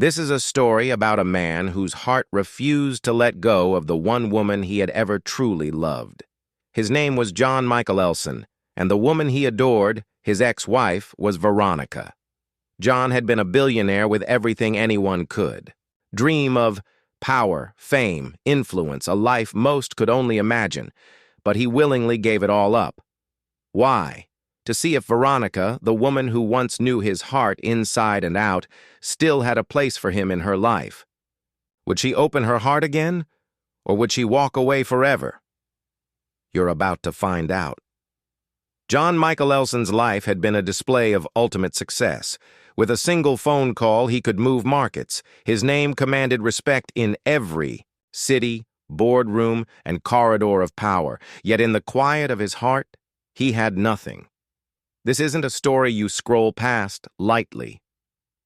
This is a story about a man whose heart refused to let go of the one woman he had ever truly loved. His name was John Michael Elson, and the woman he adored, his ex-wife, was Veronica. John had been a billionaire with everything anyone could dream of: power, fame, influence, a life most could only imagine, but he willingly gave it all up. Why? To see if Veronica, the woman who once knew his heart inside and out, still had a place for him in her life. Would she open her heart again, or would she walk away forever? You're about to find out. John Michael Elson's life had been a display of ultimate success. With a single phone call, he could move markets. His name commanded respect in every city, boardroom, and corridor of power. Yet in the quiet of his heart, he had nothing. This isn't a story you scroll past lightly.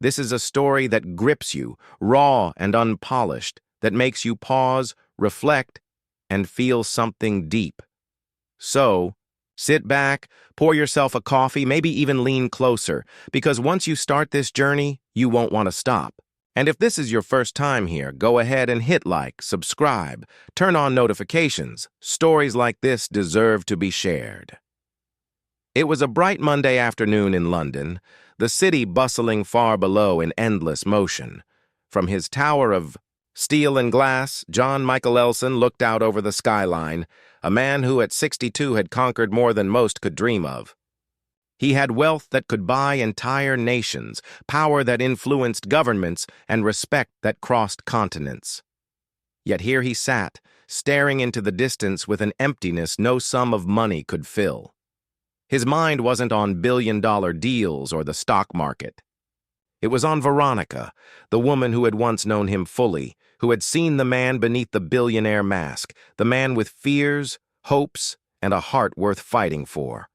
This is a story that grips you, raw and unpolished, that makes you pause, reflect, and feel something deep. So, sit back, pour yourself a coffee, maybe even lean closer, because once you start this journey, you won't want to stop. And if this is your first time here, go ahead and hit like, subscribe, turn on notifications. Stories like this deserve to be shared. It was a bright Monday afternoon in London, the city bustling far below in endless motion. From his tower of steel and glass, John Michael Elson looked out over the skyline, a man who at 62 had conquered more than most could dream of. He had wealth that could buy entire nations, power that influenced governments, and respect that crossed continents. Yet here he sat, staring into the distance with an emptiness no sum of money could fill. His mind wasn't on billion-dollar deals or the stock market. It was on Veronica, the woman who had once known him fully, who had seen the man beneath the billionaire mask, the man with fears, hopes, and a heart worth fighting for.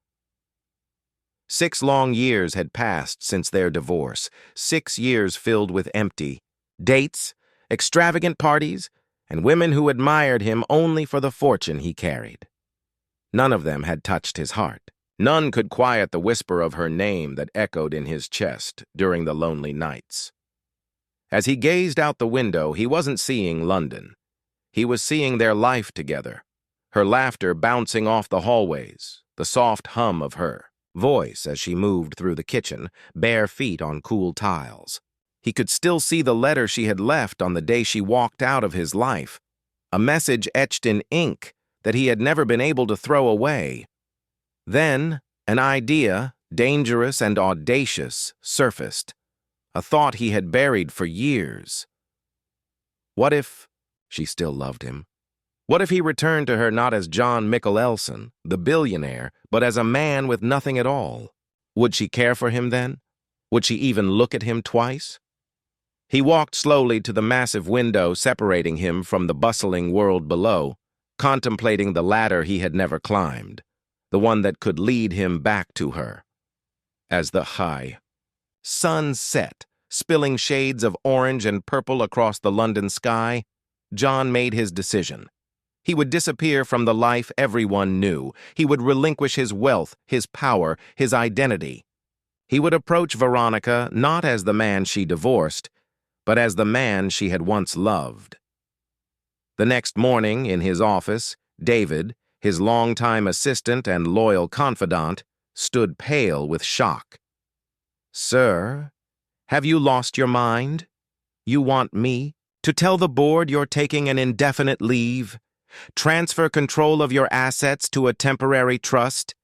6 long years had passed since their divorce, 6 years filled with empty dates, extravagant parties, and women who admired him only for the fortune he carried. None of them had touched his heart. None could quiet the whisper of her name that echoed in his chest during the lonely nights. As he gazed out the window, he wasn't seeing London. He was seeing their life together, her laughter bouncing off the hallways, the soft hum of her voice as she moved through the kitchen, bare feet on cool tiles. He could still see the letter she had left on the day she walked out of his life, a message etched in ink that he had never been able to throw away. Then, an idea, dangerous and audacious, surfaced, a thought he had buried for years. What if she still loved him? What if he returned to her not as John Michael Elson, the billionaire, but as a man with nothing at all? Would she care for him then? Would she even look at him twice? He walked slowly to the massive window separating him from the bustling world below, contemplating the ladder he had never climbed, the one that could lead him back to her. As the high sun set, spilling shades of orange and purple across the London sky, John made his decision. He would disappear from the life everyone knew. He would relinquish his wealth, his power, his identity. He would approach Veronica not as the man she divorced, but as the man she had once loved. The next morning, in his office, David, his longtime assistant and loyal confidant, stood pale with shock. "Sir, have you lost your mind? You want me to tell the board you're taking an indefinite leave? Transfer control of your assets to a temporary trust?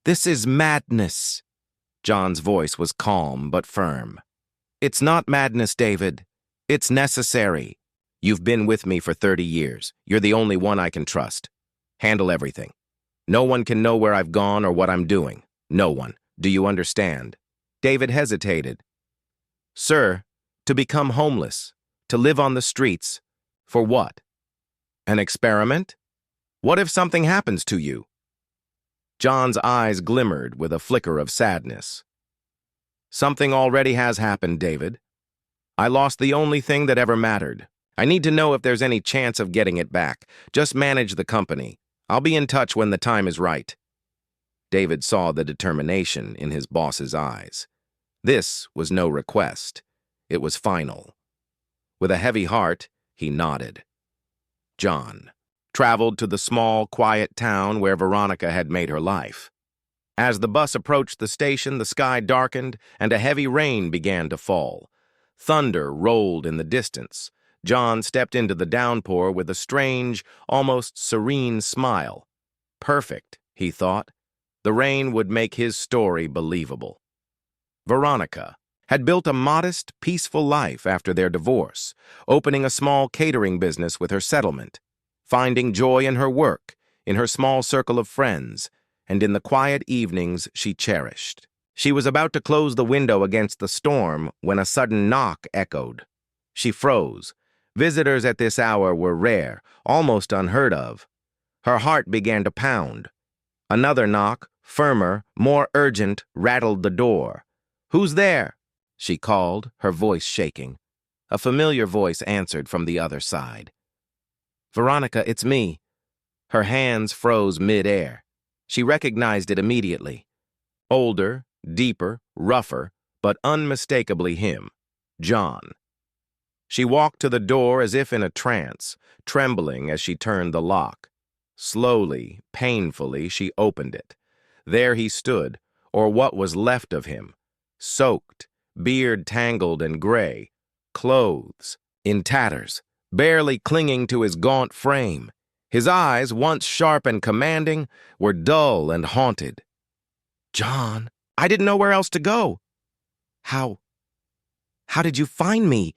This is madness." John's voice was calm but firm. "It's not madness, David. It's necessary. You've been with me for 30 years. You're the only one I can trust. Handle everything. No one can know where I've gone or what I'm doing. No one. Do you understand?" David hesitated. "Sir, to become homeless, to live on the streets, for what? An experiment? What if something happens to you?" John's eyes glimmered with a flicker of sadness. "Something already has happened, David. I lost the only thing that ever mattered. I need to know if there's any chance of getting it back. Just manage the company. I'll be in touch when the time is right." David saw the determination in his boss's eyes. This was no request. It was final. With a heavy heart, he nodded. John traveled to the small, quiet town where Veronica had made her life. As the bus approached the station, the sky darkened and a heavy rain began to fall. Thunder rolled in the distance. John stepped into the downpour with a strange, almost serene smile. Perfect, he thought. The rain would make his story believable. Veronica had built a modest, peaceful life after their divorce, opening a small catering business with her settlement, finding joy in her work, in her small circle of friends, and in the quiet evenings she cherished. She was about to close the window against the storm when a sudden knock echoed. She froze. Visitors at this hour were rare, almost unheard of. Her heart began to pound. Another knock, firmer, more urgent, rattled the door. "Who's there?" she called, her voice shaking. A familiar voice answered from the other side. "Veronica, it's me." Her hands froze mid-air. She recognized it immediately. Older, deeper, rougher, but unmistakably him, John. She walked to the door as if in a trance, trembling as she turned the lock. Slowly, painfully, she opened it. There he stood, or what was left of him, soaked, beard tangled and gray, clothes in tatters, barely clinging to his gaunt frame. His eyes, once sharp and commanding, were dull and haunted. "John, I didn't know where else to go." How did you find me?"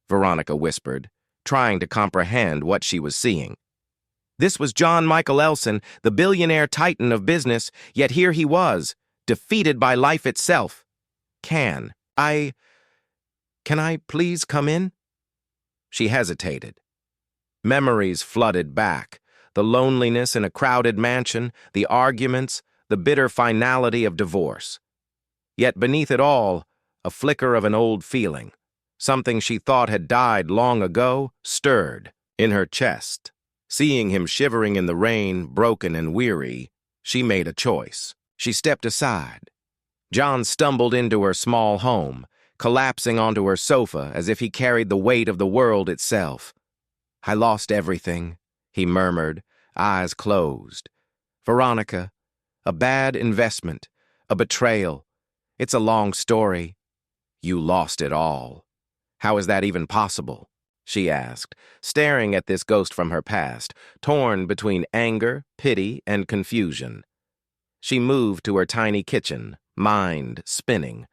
Veronica whispered, trying to comprehend what she was seeing. This was John Michael Elson, the billionaire titan of business, yet here he was, defeated by life itself. Can I please come in?" She hesitated. Memories flooded back, the loneliness in a crowded mansion, the arguments, the bitter finality of divorce. Yet beneath it all, a flicker of an old feeling. Something she thought had died long ago stirred in her chest. Seeing him shivering in the rain, broken and weary, she made a choice. She stepped aside. John stumbled into her small home, collapsing onto her sofa as if he carried the weight of the world itself. "I lost everything," he murmured, eyes closed. "Veronica, a bad investment, a betrayal. It's a long story." "You lost it all. How is that even possible?" she asked, staring at this ghost from her past, torn between anger, pity, and confusion. She moved to her tiny kitchen, mind spinning.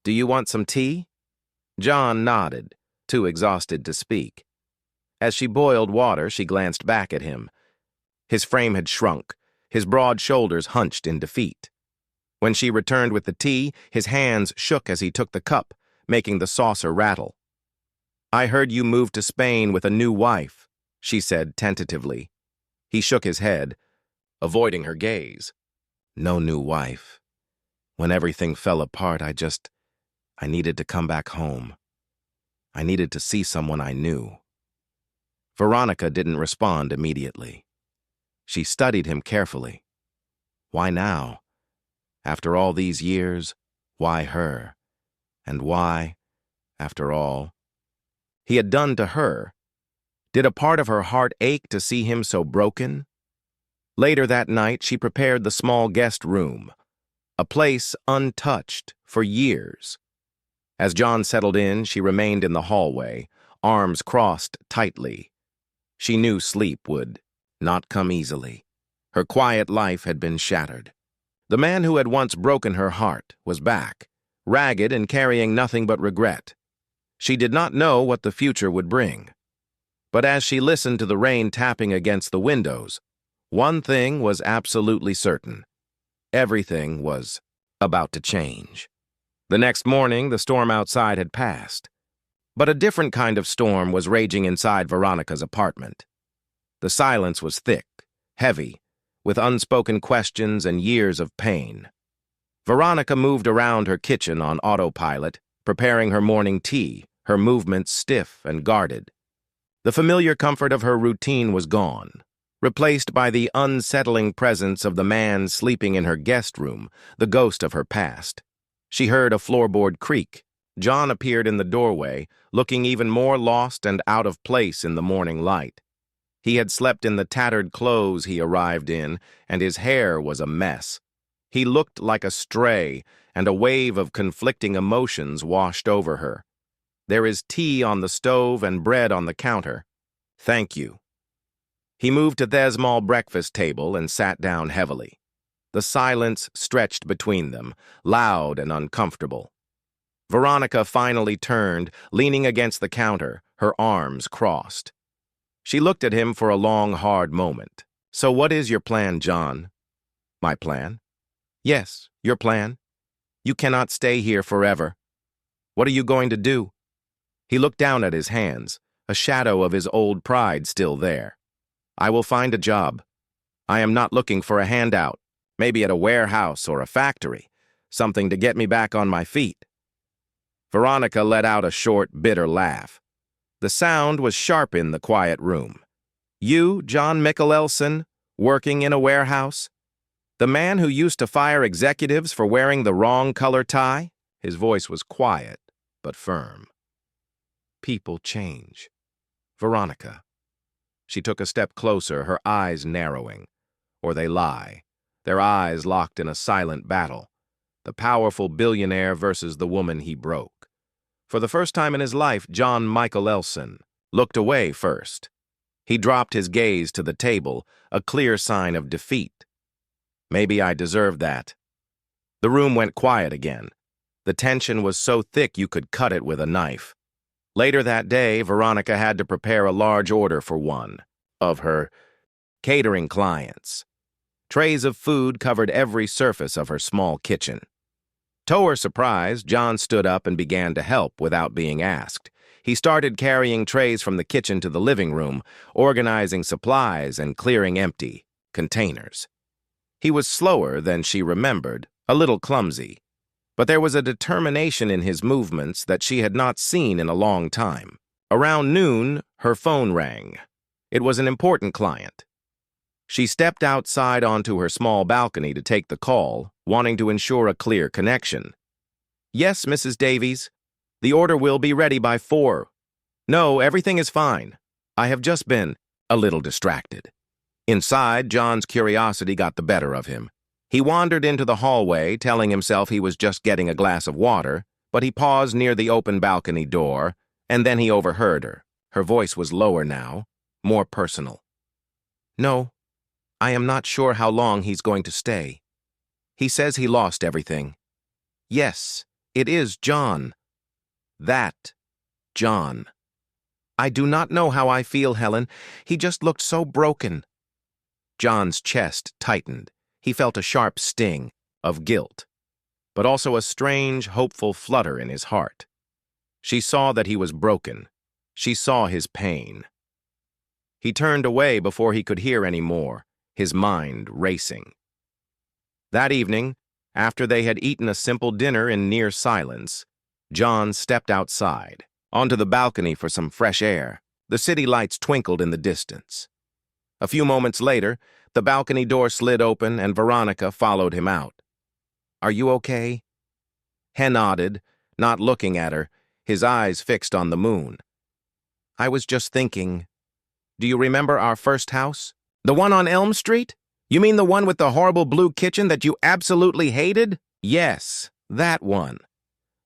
"Do you want some tea?" John nodded, too exhausted to speak. As she boiled water, she glanced back at him. His frame had shrunk, his broad shoulders hunched in defeat. When she returned with the tea, his hands shook as he took the cup, making the saucer rattle. "I heard you moved to Spain with a new wife," she said tentatively. He shook his head, avoiding her gaze. "No new wife. When everything fell apart, I needed to come back home. I needed to see someone I knew." Veronica didn't respond immediately. She studied him carefully. Why now? After all these years, why her? And why, after all, he had done to her? Did a part of her heart ache to see him so broken? Later that night, she prepared the small guest room, a place untouched for years. As John settled in, she remained in the hallway, arms crossed tightly. She knew sleep would not come easily. Her quiet life had been shattered. The man who had once broken her heart was back, ragged and carrying nothing but regret. She did not know what the future would bring. But as she listened to the rain tapping against the windows, one thing was absolutely certain. Everything was about to change. The next morning, the storm outside had passed. But a different kind of storm was raging inside Veronica's apartment. The silence was thick, heavy, with unspoken questions and years of pain. Veronica moved around her kitchen on autopilot, preparing her morning tea, her movements stiff and guarded. The familiar comfort of her routine was gone, replaced by the unsettling presence of the man sleeping in her guest room, the ghost of her past. She heard a floorboard creak, John appeared in the doorway, looking even more lost and out of place in the morning light. He had slept in the tattered clothes he arrived in, and his hair was a mess. He looked like a stray, and a wave of conflicting emotions washed over her. "There is tea on the stove and bread on the counter. Thank you." He moved to the small breakfast table and sat down heavily. The silence stretched between them, loud and uncomfortable. Veronica finally turned, leaning against the counter, her arms crossed. She looked at him for a long, hard moment. "So what is your plan, John?" "My plan?" "Yes, your plan. You cannot stay here forever. What are you going to do?" He looked down at his hands, a shadow of his old pride still there. "I will find a job. I am not looking for a handout, maybe at a warehouse or a factory, something to get me back on my feet." Veronica let out a short, bitter laugh. The sound was sharp in the quiet room. "You, John Michelelson, working in a warehouse? The man who used to fire executives for wearing the wrong color tie?" His voice was quiet, but firm. "People change. Veronica." She took a step closer, her eyes narrowing. Or they lie, their eyes locked in a silent battle. The powerful billionaire versus the woman he broke. For the first time in his life, John Michelelson looked away first. He dropped his gaze to the table, a clear sign of defeat. "Maybe I deserved that." The room went quiet again. The tension was so thick you could cut it with a knife. Later that day, Veronica had to prepare a large order for one of her catering clients. Trays of food covered every surface of her small kitchen. To her surprise, John stood up and began to help without being asked. He started carrying trays from the kitchen to the living room, organizing supplies and clearing empty containers. He was slower than she remembered, a little clumsy, but there was a determination in his movements that she had not seen in a long time. Around noon, her phone rang. It was an important client. She stepped outside onto her small balcony to take the call, wanting to ensure a clear connection. "Yes, Mrs. Davies. The order will be ready by 4. "No, everything is fine. I have just been a little distracted." Inside, John's curiosity got the better of him. He wandered into the hallway, telling himself he was just getting a glass of water, but he paused near the open balcony door, and then he overheard her. Her voice was lower now, more personal. "No, I am not sure how long he's going to stay. He says he lost everything." "Yes, it is John. That John. I do not know how I feel, Helen. He just looked so broken." John's chest tightened. He felt a sharp sting of guilt, but also a strange, hopeful flutter in his heart. She saw that he was broken. She saw his pain. He turned away before he could hear any more, his mind racing. That evening, after they had eaten a simple dinner in near silence, John stepped outside, onto the balcony for some fresh air. The city lights twinkled in the distance. A few moments later, the balcony door slid open and Veronica followed him out. "Are you okay?" He nodded, not looking at her, his eyes fixed on the moon. "I was just thinking, do you remember our first house? The one on Elm Street? You mean the one with the horrible blue kitchen that you absolutely hated?" "Yes, that one.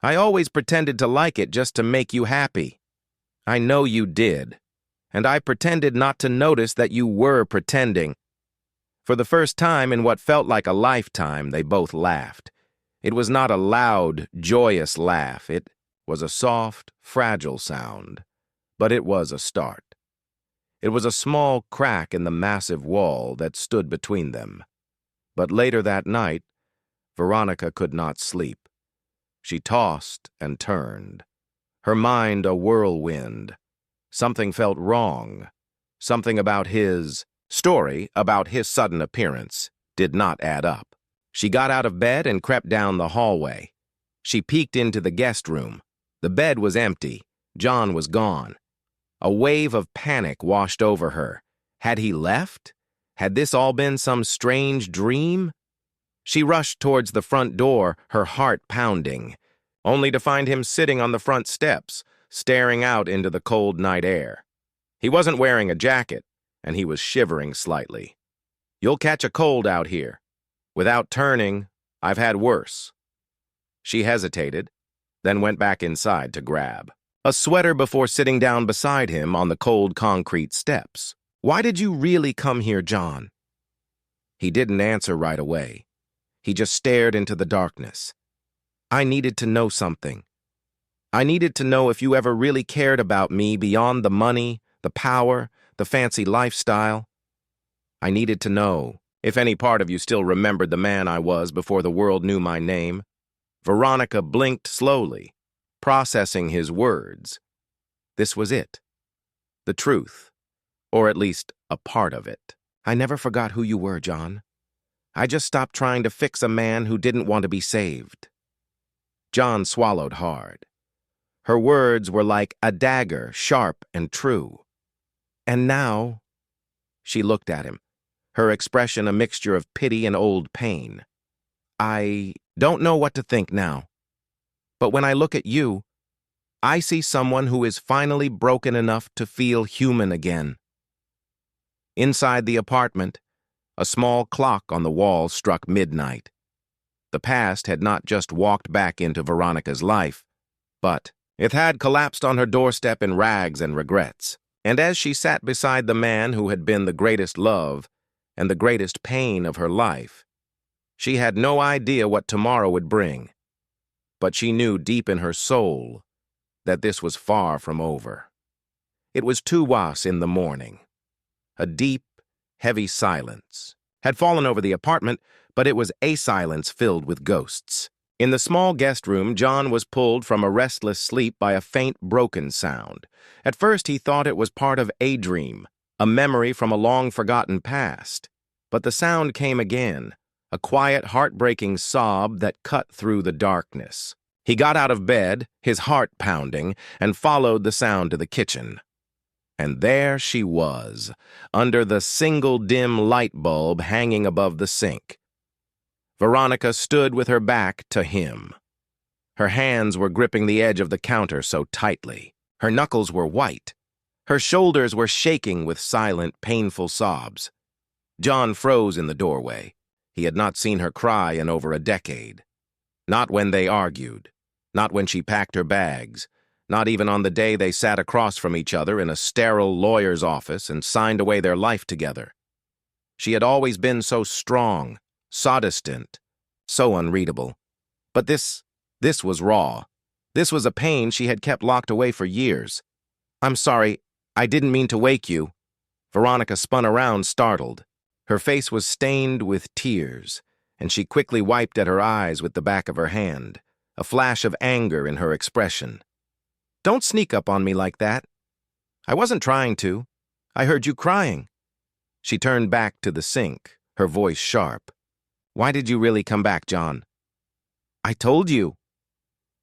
I always pretended to like it just to make you happy." "I know you did. And I pretended not to notice that you were pretending." For the first time in what felt like a lifetime, they both laughed. It was not a loud, joyous laugh. It was a soft, fragile sound. But it was a start. It was a small crack in the massive wall that stood between them. But later that night, Veronica could not sleep. She tossed and turned, her mind a whirlwind. Something felt wrong. Something about his story, about his sudden appearance, did not add up. She got out of bed and crept down the hallway. She peeked into the guest room. The bed was empty. John was gone. A wave of panic washed over her. Had he left? Had this all been some strange dream? She rushed towards the front door, her heart pounding. only to find him sitting on the front steps, staring out into the cold night air. He wasn't wearing a jacket, and he was shivering slightly. "You'll catch a cold out here. Without turning, I've had worse." She hesitated, then went back inside to grab a sweater before sitting down beside him on the cold concrete steps. "Why did you really come here, John?" He didn't answer right away. He just stared into the darkness. "I needed to know something. I needed to know if you ever really cared about me beyond the money, the power, the fancy lifestyle. I needed to know if any part of you still remembered the man I was before the world knew my name." Veronica blinked slowly, processing his words. This was it. The truth, or at least a part of it. "I never forgot who you were, John. I just stopped trying to fix a man who didn't want to be saved." John swallowed hard. Her words were like a dagger, sharp and true. "And now," she looked at him, her expression a mixture of pity and old pain. "I don't know what to think now. But when I look at you, I see someone who is finally broken enough to feel human again." Inside the apartment, a small clock on the wall struck midnight. The past had not just walked back into Veronica's life, but it had collapsed on her doorstep in rags and regrets. And as she sat beside the man who had been the greatest love and the greatest pain of her life, she had no idea what tomorrow would bring. But she knew deep in her soul that this was far from over. It was 2:00 in the morning. A deep, heavy silence had fallen over the apartment, but it was a silence filled with ghosts. In the small guest room, John was pulled from a restless sleep by a faint, broken sound. At first, he thought it was part of a dream, a memory from a long-forgotten past. But the sound came again, a quiet, heartbreaking sob that cut through the darkness. He got out of bed, his heart pounding, and followed the sound to the kitchen. And there she was, under the single dim light bulb hanging above the sink. Veronica stood with her back to him. Her hands were gripping the edge of the counter so tightly. Her knuckles were white. Her shoulders were shaking with silent, painful sobs. John froze in the doorway. He had not seen her cry in over a decade. Not when they argued. Not when she packed her bags. Not even on the day they sat across from each other in a sterile lawyer's office and signed away their life together. She had always been so strong, so distant, so unreadable. But this was raw. This was a pain she had kept locked away for years. "I'm sorry, I didn't mean to wake you." Veronica spun around, startled. Her face was stained with tears, and she quickly wiped at her eyes with the back of her hand, a flash of anger in her expression. "Don't sneak up on me like that. I wasn't trying to. I heard you crying." She turned back to the sink, her voice sharp. "Why did you really come back, John?" "I told you."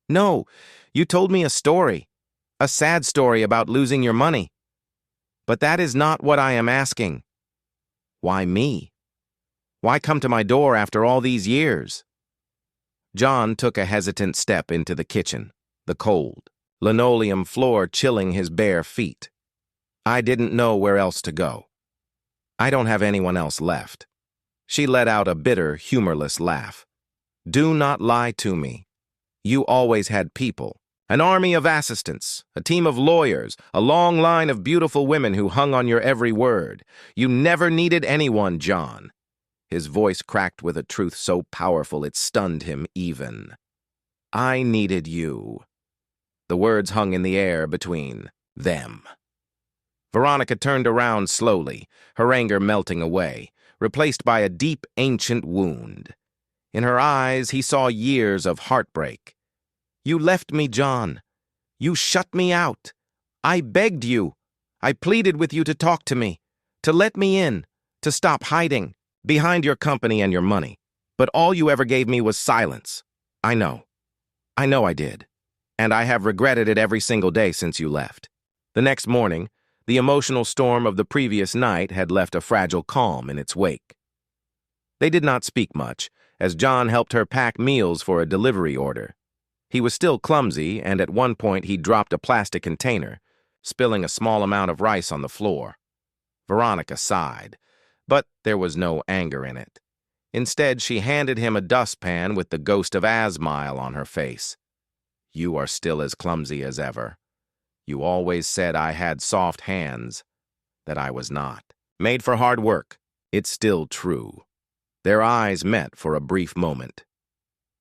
"No, you told me a story. A sad story about losing your money. But that is not what I am asking. Why me? Why come to my door after all these years?" John took a hesitant step into the kitchen, the cold, linoleum floor chilling his bare feet. "I didn't know where else to go. I don't have anyone else left." She let out a bitter, humorless laugh. "Do not lie to me. You always had people. An army of assistants, a team of lawyers, a long line of beautiful women who hung on your every word. You never needed anyone, John." His voice cracked with a truth so powerful it stunned him even. "I needed you." The words hung in the air between them. Veronica turned around slowly, her anger melting away, replaced by a deep, ancient wound. In her eyes, he saw years of heartbreak. "You left me, John. You shut me out. I begged you. I pleaded with you to talk to me, to let me in, to stop hiding behind your company and your money. But all you ever gave me was silence. I know. I did. And I have regretted it every single day since you left." The next morning, the emotional storm of the previous night had left a fragile calm in its wake. They did not speak much, as John helped her pack meals for a delivery order. He was still clumsy, and at one point he dropped a plastic container, spilling a small amount of rice on the floor. Veronica sighed, but there was no anger in it. Instead, she handed him a dustpan with the ghost of a smile on her face. "You are still as clumsy as ever. You always said I had soft hands, that I was not. Made for hard work. It's still true." Their eyes met for a brief moment.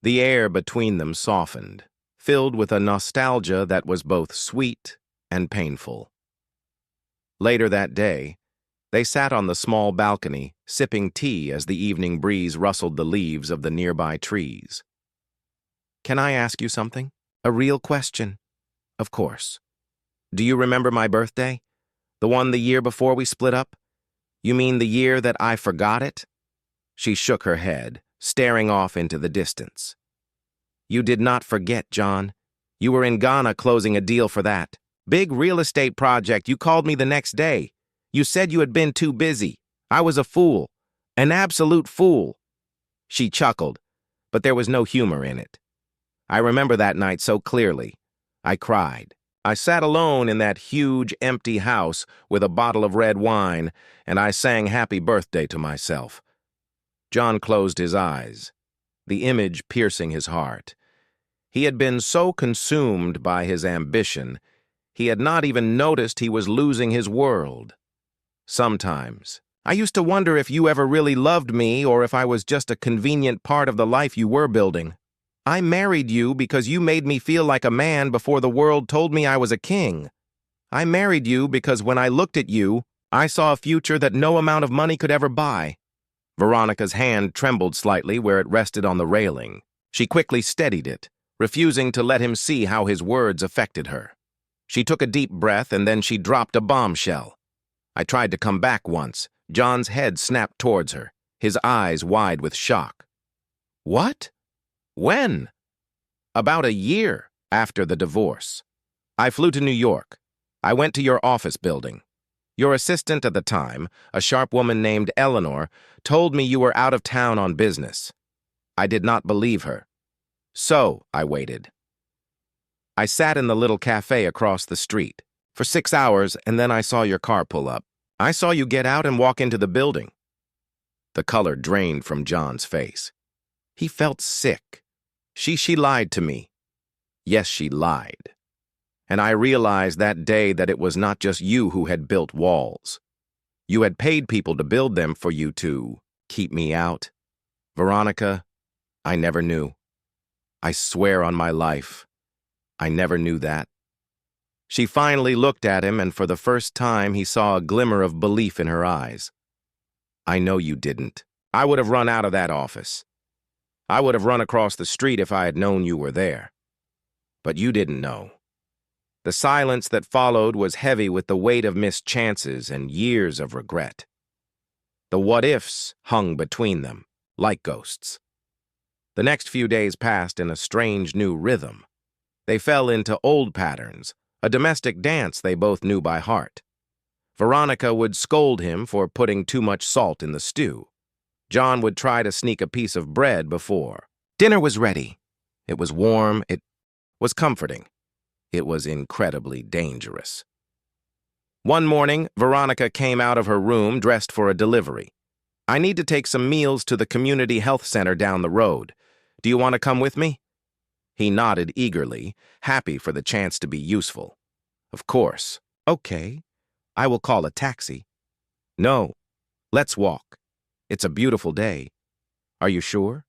The air between them softened, filled with a nostalgia that was both sweet and painful. Later that day, they sat on the small balcony, sipping tea as the evening breeze rustled the leaves of the nearby trees. "Can I ask you something? A real question?" "Of course. Do you remember my birthday? The one the year before we split up? You mean the year that I forgot it?" She shook her head, staring off into the distance. "You did not forget, John. You were in Ghana closing a deal for that big real estate project. You called me the next day. You said you had been too busy. I was a fool. An absolute fool." She chuckled, but there was no humor in it. "I remember that night so clearly. I cried. I sat alone in that huge, empty house with a bottle of red wine, and I sang happy birthday to myself." John closed his eyes, the image piercing his heart. He had been so consumed by his ambition, he had not even noticed he was losing his world. "Sometimes, I used to wonder if you ever really loved me or if I was just a convenient part of the life you were building. I married you because you made me feel like a man before the world told me I was a king. I married you because when I looked at you, I saw a future that no amount of money could ever buy." Veronica's hand trembled slightly where it rested on the railing. She quickly steadied it, refusing to let him see how his words affected her. She took a deep breath and then she dropped a bombshell. "I tried to come back once." John's head snapped towards her, his eyes wide with shock. "What? When?" "About a year after the divorce. I flew to New York. I went to your office building. Your assistant at the time, a sharp woman named Eleanor, told me you were out of town on business. I did not believe her. So I waited. I sat in the little cafe across the street for 6 hours, and then I saw your car pull up. I saw you get out and walk into the building." The color drained from John's face. He felt sick. She lied to me. Yes, she lied. And I realized that day that it was not just you who had built walls. You had paid people to build them for you to keep me out. Veronica, I never knew. I swear on my life, I never knew that. She finally looked at him, and for the first time he saw a glimmer of belief in her eyes. "I know you didn't. I would have run out of that office. I would have run across the street if I had known you were there. But you didn't know." The silence that followed was heavy with the weight of missed chances and years of regret. The what-ifs hung between them, like ghosts. The next few days passed in a strange new rhythm. They fell into old patterns, a domestic dance they both knew by heart. Veronica would scold him for putting too much salt in the stew. John would try to sneak a piece of bread before. Dinner was ready. It was warm. It was comforting. It was incredibly dangerous. One morning, Veronica came out of her room dressed for a delivery. "I need to take some meals to the community health center down the road. Do you want to come with me?" He nodded eagerly, happy for the chance to be useful. "Of course." "Okay. I will call a taxi." "No. Let's walk. It's a beautiful day." "Are you sure?"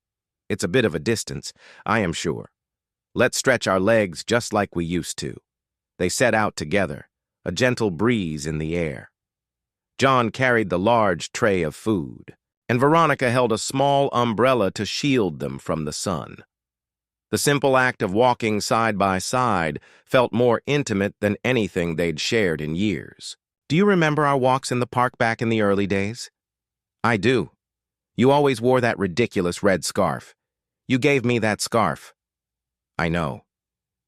"It's a bit of a distance. I am sure. Let's stretch our legs just like we used to." They set out together, a gentle breeze in the air. John carried the large tray of food, and Veronica held a small umbrella to shield them from the sun. The simple act of walking side by side felt more intimate than anything they'd shared in years. "Do you remember our walks in the park back in the early days?" "I do. You always wore that ridiculous red scarf. You gave me that scarf." "I know.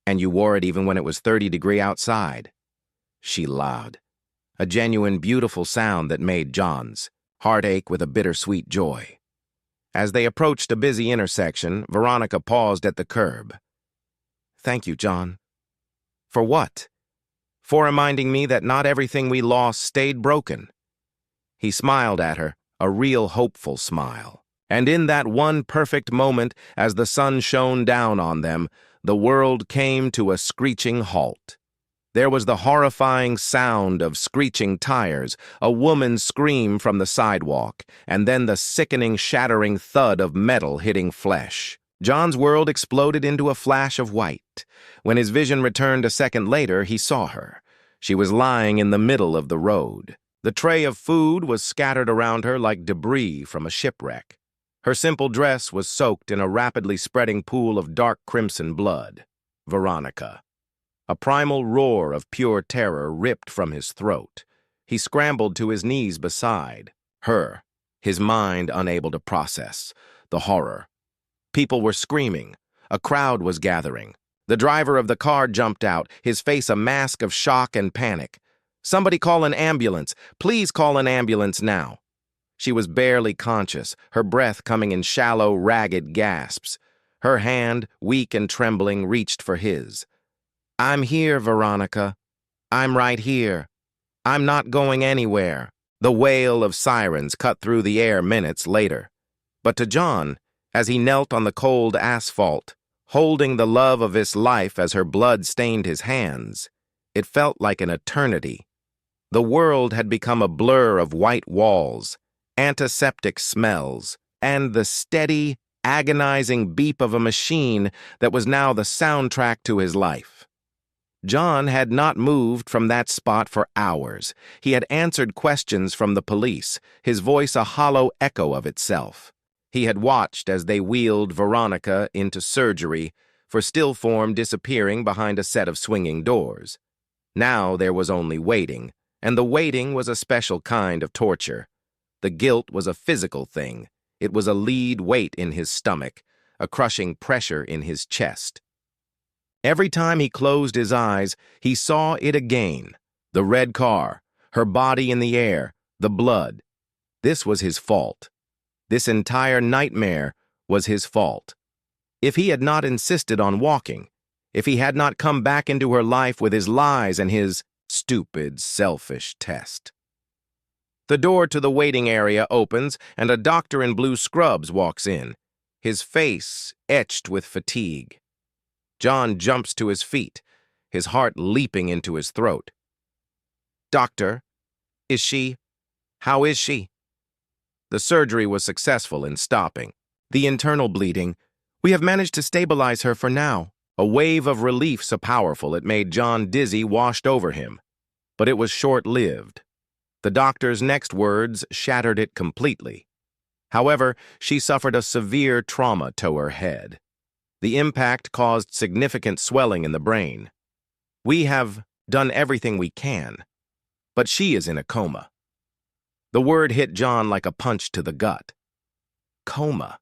And you wore it even when it was 30-degree outside." She laughed, a genuine, beautiful sound that made John's heart ache with a bittersweet joy. As they approached a busy intersection, Veronica paused at the curb. Thank you, John. For what? For reminding me that not everything we lost stayed broken. He smiled at her, a real hopeful smile. And in that one perfect moment, as the sun shone down on them, the world came to a screeching halt. There was the horrifying sound of screeching tires, a woman's scream from the sidewalk, and then the sickening, shattering thud of metal hitting flesh. John's world exploded into a flash of white. When his vision returned a second later, he saw her. She was lying in the middle of the road. The tray of food was scattered around her like debris from a shipwreck. Her simple dress was soaked in a rapidly spreading pool of dark crimson blood. Veronica. A primal roar of pure terror ripped from his throat. He scrambled to his knees beside her, his mind unable to process the horror. People were screaming. A crowd was gathering. The driver of the car jumped out, his face a mask of shock and panic. "Somebody call an ambulance. Please call an ambulance now." She was barely conscious, her breath coming in shallow, ragged gasps. Her hand, weak and trembling, reached for his. "I'm here, Veronica. I'm right here. I'm not going anywhere." The wail of sirens cut through the air minutes later. But to John, as he knelt on the cold asphalt, holding the love of his life as her blood stained his hands, it felt like an eternity. The world had become a blur of white walls, antiseptic smells, and the steady, agonizing beep of a machine that was now the soundtrack to his life. John had not moved from that spot for hours. He had answered questions from the police, his voice a hollow echo of itself. He had watched as they wheeled Veronica into surgery, for still form disappearing behind a set of swinging doors. Now there was only waiting, and the waiting was a special kind of torture. The guilt was a physical thing. It was a lead weight in his stomach, a crushing pressure in his chest. Every time he closed his eyes, he saw it again. The red car, her body in the air, the blood. This was his fault. This entire nightmare was his fault. If he had not insisted on walking, if he had not come back into her life with his lies and his stupid, selfish test. The door to the waiting area opens, and a doctor in blue scrubs walks in, his face etched with fatigue. John jumps to his feet, his heart leaping into his throat. "Doctor, how is she?" The surgery was successful in stopping the internal bleeding. "We have managed to stabilize her for now." A wave of relief so powerful it made John dizzy washed over him. But it was short-lived. The doctor's next words shattered it completely. However, she suffered a severe trauma to her head. The impact caused significant swelling in the brain. "We have done everything we can, but she is in a coma." The word hit John like a punch to the gut. Coma.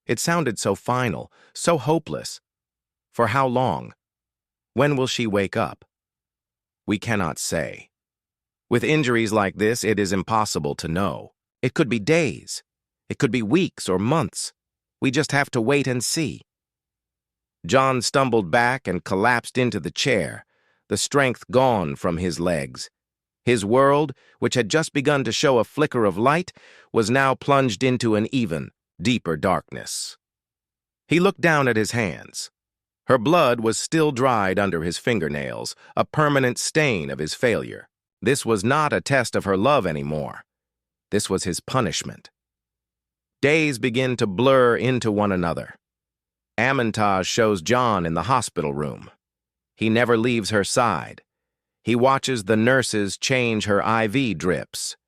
It sounded so final, so hopeless. For how long? When will she wake up? We cannot say. With injuries like this, it is impossible to know. It could be days. It could be weeks or months. We just have to wait and see. John stumbled back and collapsed into the chair, the strength gone from his legs. His world, which had just begun to show a flicker of light, was now plunged into an even, deeper darkness. He looked down at his hands. Her blood was still dried under his fingernails, a permanent stain of his failure. This was not a test of her love anymore. This was his punishment. Days begin to blur into one another. Amontage shows John in the hospital room. He never leaves her side. He watches the nurses change her IV drips.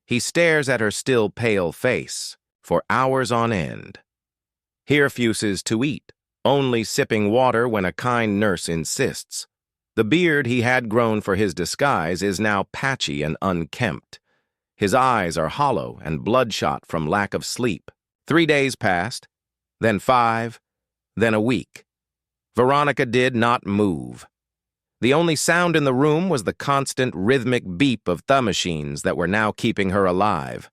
He stares at her still pale face for hours on end. He refuses to eat, only sipping water when a kind nurse insists. The beard he had grown for his disguise is now patchy and unkempt. His eyes are hollow and bloodshot from lack of sleep. 3 days passed, then 5, then a week. Veronica did not move. The only sound in the room was the constant rhythmic beep of thumb machines that were now keeping her alive.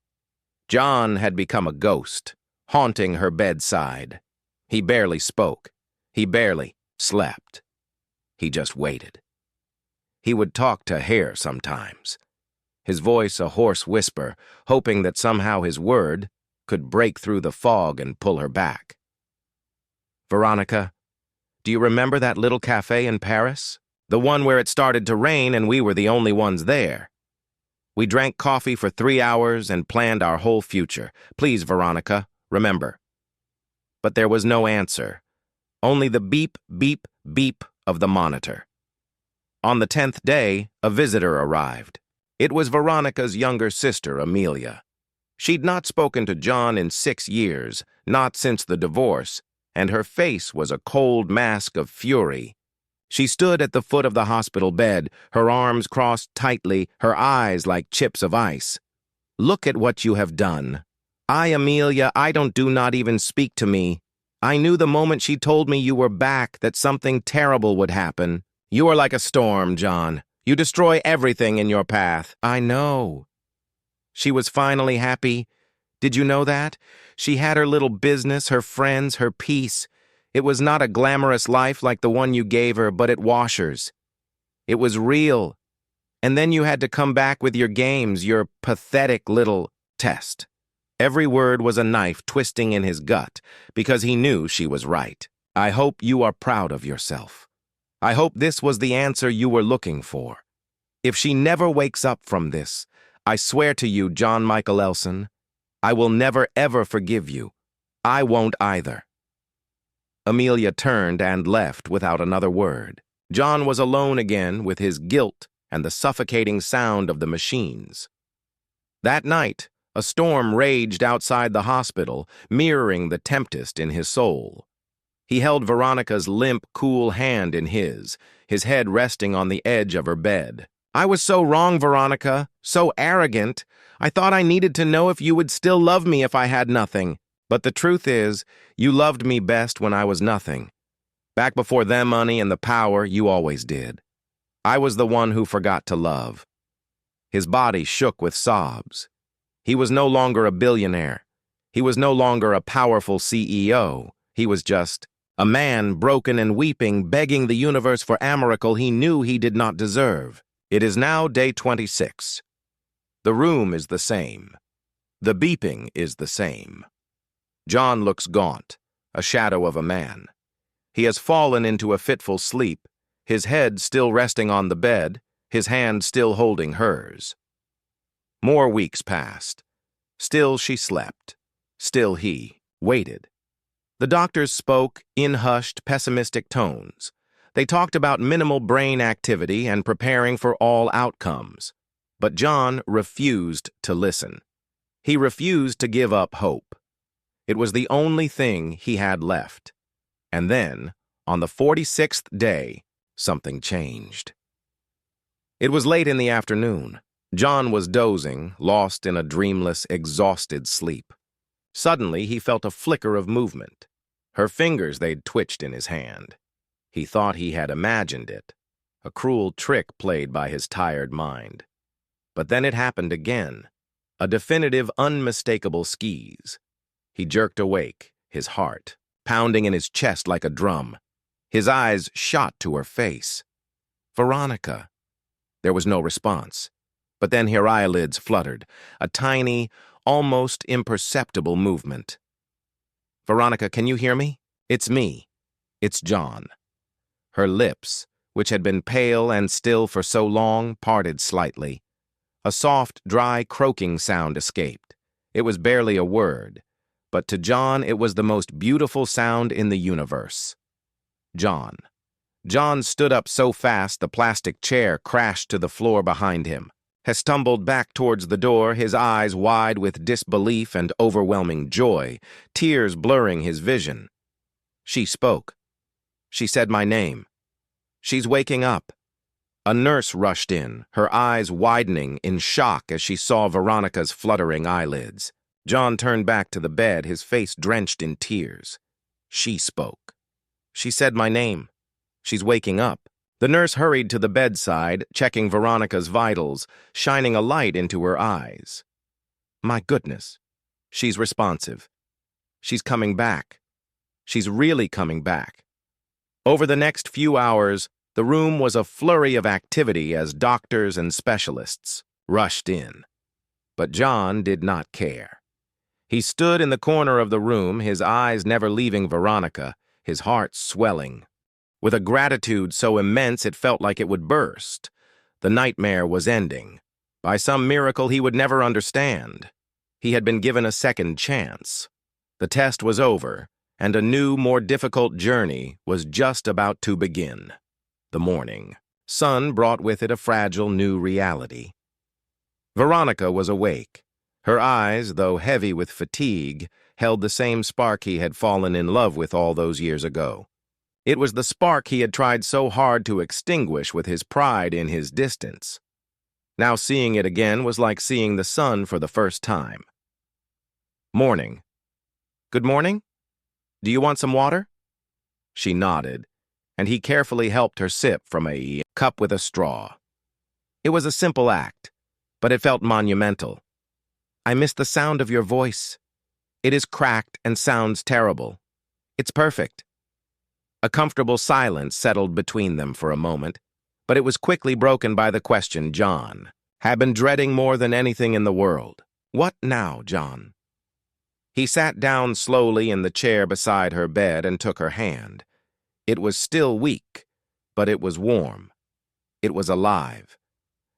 John had become a ghost, haunting her bedside. He barely spoke. He barely, slept. He just waited. He would talk to Hare sometimes, his voice a hoarse whisper, hoping that somehow his word could break through the fog and pull her back. Veronica, do you remember that little cafe in Paris? The one where it started to rain and we were the only ones there. We drank coffee for 3 hours and planned our whole future. Please, Veronica, remember. But there was no answer, only the beep, beep, beep of the monitor. On the 10th day, a visitor arrived. It was Veronica's younger sister, Amelia. She'd not spoken to John in 6 years, not since the divorce, and her face was a cold mask of fury. She stood at the foot of the hospital bed, her arms crossed tightly, her eyes like chips of ice. Look at what you have done. Amelia, I don't do not even speak to me. I knew the moment she told me you were back that something terrible would happen. You are like a storm, John. You destroy everything in your path. I know. She was finally happy. Did you know that? She had her little business, her friends, her peace. It was not a glamorous life like the one you gave her, but at Washers. It was real. And then you had to come back with your games, your pathetic little test. Every word was a knife twisting in his gut, because he knew she was right. I hope you are proud of yourself. I hope this was the answer you were looking for. If she never wakes up from this, I swear to you, John Michael Elson, I will never ever forgive you. I won't either. Amelia turned and left without another word. John was alone again with his guilt and the suffocating sound of the machines. That night, a storm raged outside the hospital, mirroring the tempest in his soul. He held Veronica's limp, cool hand in his head resting on the edge of her bed. I was so wrong, Veronica, so arrogant. I thought I needed to know if you would still love me if I had nothing. But the truth is, you loved me best when I was nothing. Back before the money and the power, you always did. I was the one who forgot to love. His body shook with sobs. He was no longer a billionaire. He was no longer a powerful CEO. He was just a man broken and weeping, begging the universe for a miracle he knew he did not deserve. It is now day 26. The room is the same. The beeping is the same. John looks gaunt, a shadow of a man. He has fallen into a fitful sleep, his head still resting on the bed, his hand still holding hers. More weeks passed. Still she slept. Still he waited. The doctors spoke in hushed, pessimistic tones. They talked about minimal brain activity and preparing for all outcomes. But John refused to listen. He refused to give up hope. It was the only thing he had left. And then, on the 46th day, something changed. It was late in the afternoon. John was dozing, lost in a dreamless, exhausted sleep. Suddenly, he felt a flicker of movement. Her fingers, they'd twitched in his hand. He thought he had imagined it, a cruel trick played by his tired mind. But then it happened again, a definitive, unmistakable squeeze. He jerked awake, his heart pounding in his chest like a drum. His eyes shot to her face. Veronica. There was no response. But then her eyelids fluttered, a tiny, almost imperceptible movement. Veronica, can you hear me? It's me. It's John. Her lips, which had been pale and still for so long, parted slightly. A soft, dry, croaking sound escaped. It was barely a word, but to John it was the most beautiful sound in the universe. John. John stood up so fast the plastic chair crashed to the floor behind him. He stumbled back towards the door, his eyes wide with disbelief and overwhelming joy, tears blurring his vision. She spoke. She said my name. She's waking up. A nurse rushed in, her eyes widening in shock as she saw Veronica's fluttering eyelids. John turned back to the bed, his face drenched in tears. She spoke. She said my name. She's waking up. The nurse hurried to the bedside, checking Veronica's vitals, shining a light into her eyes. My goodness. She's responsive. She's coming back. She's really coming back. Over the next few hours, the room was a flurry of activity as doctors and specialists rushed in. But John did not care. He stood in the corner of the room, his eyes never leaving Veronica, his heart swelling. With a gratitude so immense it felt like it would burst. The nightmare was ending. By some miracle he would never understand. He had been given a second chance. The test was over, and a new, more difficult journey was just about to begin. The morning sun brought with it a fragile new reality. Veronica was awake. Her eyes, though heavy with fatigue, held the same spark he had fallen in love with all those years ago. It was the spark he had tried so hard to extinguish with his pride in his distance. Now seeing it again was like seeing the sun for the first time. Morning. Good morning? Do you want some water? She nodded, and he carefully helped her sip from a cup with a straw. It was a simple act, but it felt monumental. I miss the sound of your voice. It is cracked and sounds terrible. It's perfect. A comfortable silence settled between them for a moment, but it was quickly broken by the question John had been dreading more than anything in the world. What now, John? He sat down slowly in the chair beside her bed and took her hand. It was still weak, but it was warm. It was alive.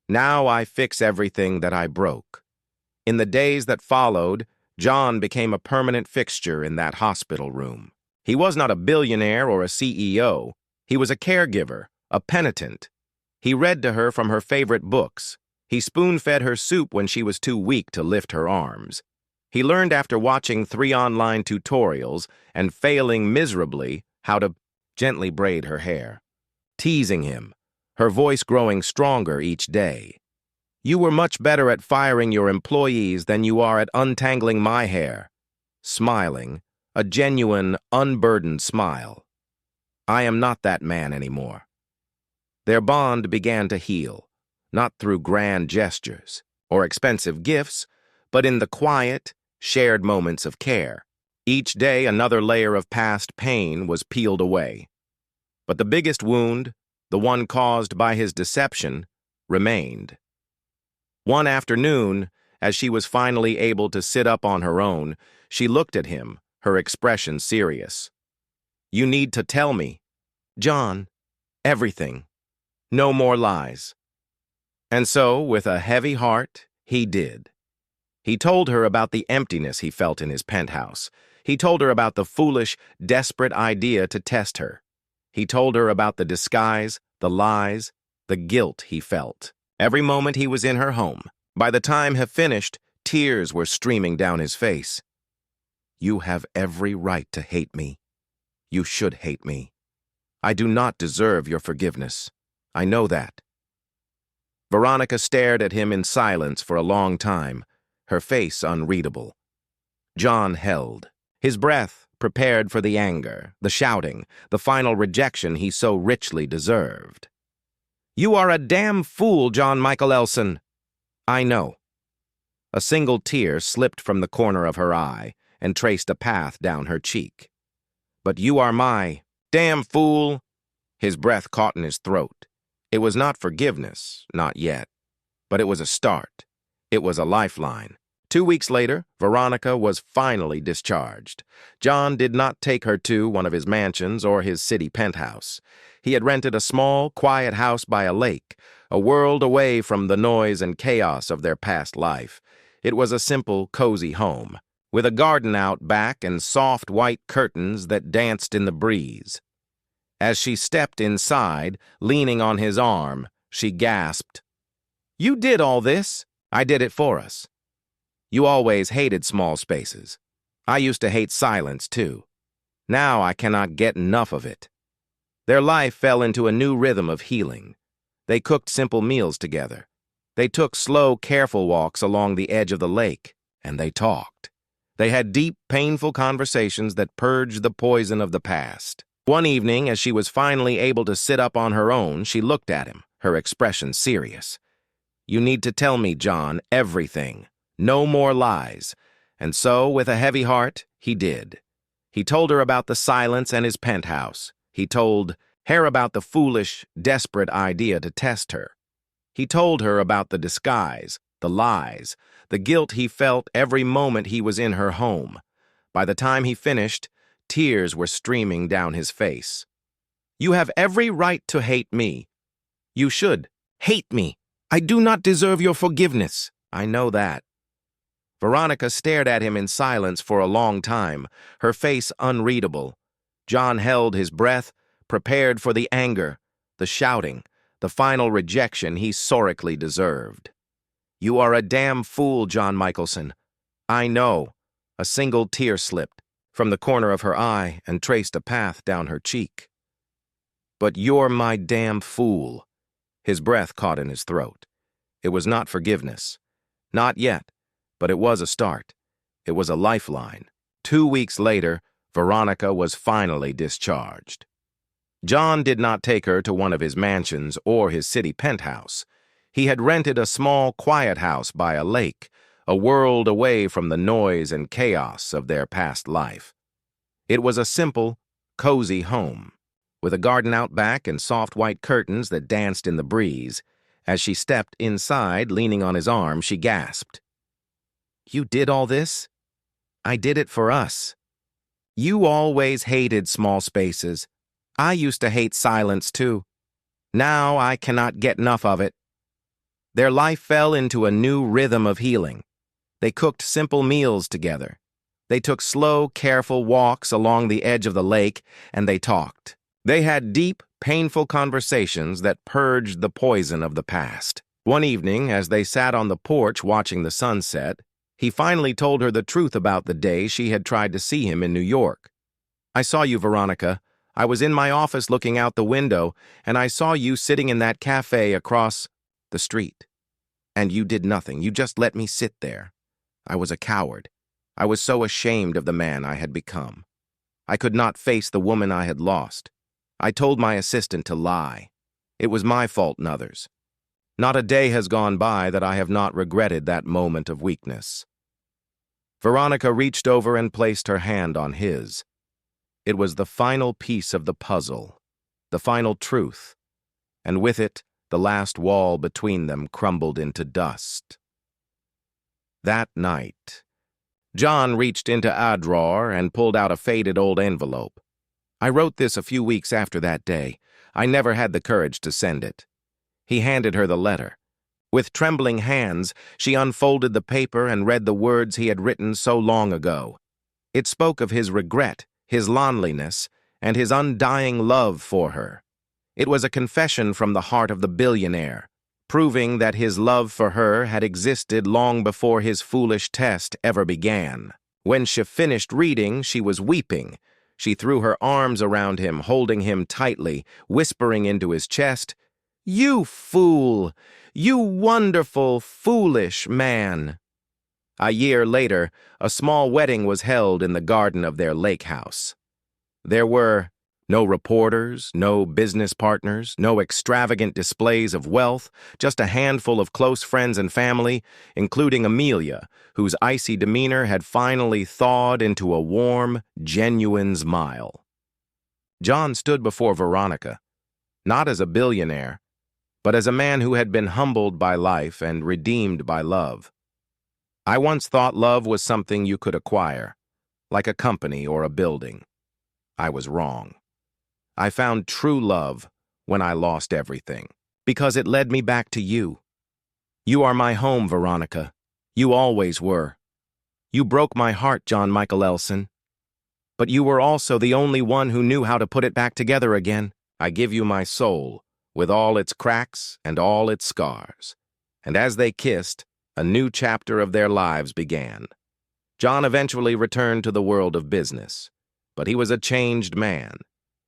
Now I fix everything that I broke. In the days that followed, John became a permanent fixture in that hospital room. He was not a billionaire or a CEO. He was a caregiver, a penitent. He read to her from her favorite books. He spoon-fed her soup when she was too weak to lift her arms. He learned after watching 3 online tutorials and failing miserably how to gently braid her hair. Teasing him, her voice growing stronger each day. You were much better at firing your employees than you are at untangling my hair. Smiling, a genuine, unburdened smile. I am not that man anymore. Their bond began to heal, not through grand gestures or expensive gifts, but in the quiet, shared moments of care. Each day another layer of past pain was peeled away. But the biggest wound, the one caused by his deception, remained. One afternoon, as she was finally able to sit up on her own, she looked at him, her expression serious. You need to tell me, John, everything. No more lies. And so, with a heavy heart, he did. He told her about the emptiness he felt in his penthouse. He told her about the foolish, desperate idea to test her. He told her about the disguise, the lies, the guilt he felt. Every moment he was in her home. By the time he finished, tears were streaming down his face. You have every right to hate me. You should hate me. I do not deserve your forgiveness. I know that. Veronica stared at him in silence for a long time, her face unreadable. John held, his breath prepared for the anger, the shouting, the final rejection he so richly deserved. You are a damn fool, John Michael Elson. I know. A single tear slipped from the corner of her eye and traced a path down her cheek. But you are my damn fool. His breath caught in his throat. It was not forgiveness, not yet. But it was a start. It was a lifeline. 2 weeks later, Veronica was finally discharged. John did not take her to one of his mansions or his city penthouse. He had rented a small, quiet house by a lake, a world away from the noise and chaos of their past life. It was a simple, cozy home, with a garden out back and soft white curtains that danced in the breeze. As she stepped inside, leaning on his arm, she gasped, You did all this? I did it for us. You always hated small spaces. I used to hate silence, too. Now I cannot get enough of it. Their life fell into a new rhythm of healing. They cooked simple meals together. They took slow, careful walks along the edge of the lake, and they talked. They had deep, painful conversations that purged the poison of the past. One evening, as she was finally able to sit up on her own, she looked at him, her expression serious. You need to tell me, John, everything. No more lies. And so, with a heavy heart, he did. He told her about the silence and his penthouse. He told her about the foolish, desperate idea to test her. He told her about the disguise, the lies, the guilt he felt every moment he was in her home. By the time he finished, tears were streaming down his face. "You have every right to hate me. You should hate me. I do not deserve your forgiveness." "I know that." Veronica stared at him in silence for a long time, her face unreadable. John held his breath, prepared for the anger, the shouting, the final rejection he sorrowfully deserved. "You are a damn fool, John Michelson." "I know." A single tear slipped from the corner of her eye and traced a path down her cheek. "But you're my damn fool." His breath caught in his throat. It was not forgiveness. Not yet, but it was a start. It was a lifeline. 2 weeks later, Veronica was finally discharged. John did not take her to one of his mansions or his city penthouse. He had rented a small, quiet house by a lake, a world away from the noise and chaos of their past life. It was a simple, cozy home, with a garden out back and soft white curtains that danced in the breeze. As she stepped inside, leaning on his arm, she gasped. "You did all this?" "I did it for us." "You always hated small spaces. I used to hate silence, too. Now I cannot get enough of it." Their life fell into a new rhythm of healing. They cooked simple meals together. They took slow, careful walks along the edge of the lake, and they talked. They had deep, painful conversations that purged the poison of the past. One evening, as they sat on the porch watching the sunset, he finally told her the truth about the day she had tried to see him in New York. "I saw you, Veronica. I was in my office looking out the window, and I saw you sitting in that cafe across the street. And you did nothing. You just let me sit there. I was a coward. I was so ashamed of the man I had become. I could not face the woman I had lost. I told my assistant to lie. It was my fault and others. Not a day has gone by that I have not regretted that moment of weakness." Veronica reached over and placed her hand on his. It was the final piece of the puzzle, the final truth, and with it, the last wall between them crumbled into dust. That night, John reached into a drawer and pulled out a faded old envelope. "I wrote this a few weeks after that day. I never had the courage to send it." He handed her the letter. With trembling hands, she unfolded the paper and read the words he had written so long ago. It spoke of his regret, his loneliness, and his undying love for her. It was a confession from the heart of the billionaire, proving that his love for her had existed long before his foolish test ever began. When she finished reading, she was weeping. She threw her arms around him, holding him tightly, whispering into his chest, "You fool! You wonderful, foolish man!" A year later, a small wedding was held in the garden of their lake house. There were no reporters, no business partners, no extravagant displays of wealth, just a handful of close friends and family, including Amelia, whose icy demeanor had finally thawed into a warm, genuine smile. John stood before Veronica, not as a billionaire, but as a man who had been humbled by life and redeemed by love. "I once thought love was something you could acquire, like a company or a building. I was wrong. I found true love when I lost everything, because it led me back to you. You are my home, Veronica. You always were. You broke my heart, John Michael Elson. But you were also the only one who knew how to put it back together again. I give you my soul, with all its cracks and all its scars." And as they kissed, a new chapter of their lives began. John eventually returned to the world of business, but he was a changed man.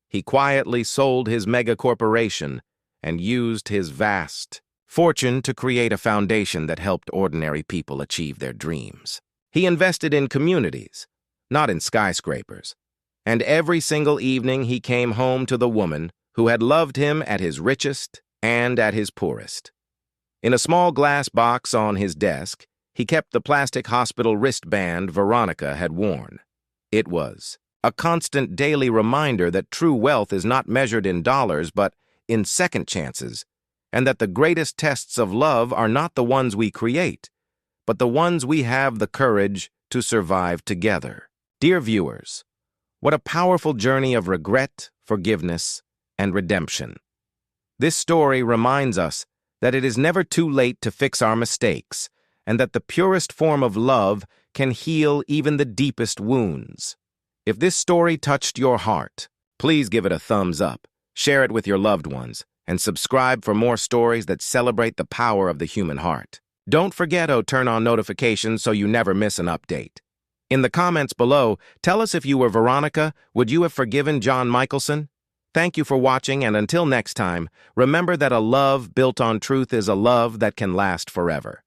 He quietly sold his mega-corporation and used his vast fortune to create a foundation that helped ordinary people achieve their dreams. He invested in communities, not in skyscrapers. And every single evening he came home to the woman who had loved him at his richest and at his poorest. In a small glass box on his desk, he kept the plastic hospital wristband Veronica had worn. It was a constant daily reminder that true wealth is not measured in dollars but in second chances, and that the greatest tests of love are not the ones we create, but the ones we have the courage to survive together. Dear viewers, what a powerful journey of regret, forgiveness, and redemption. This story reminds us that it is never too late to fix our mistakes, and that the purest form of love can heal even the deepest wounds. If this story touched your heart, please give it a thumbs up, share it with your loved ones, and subscribe for more stories that celebrate the power of the human heart. Don't forget to turn on notifications so you never miss an update. In the comments below, tell us if you were Veronica, would you have forgiven John Michelson? Thank you for watching, and until next time, remember that a love built on truth is a love that can last forever.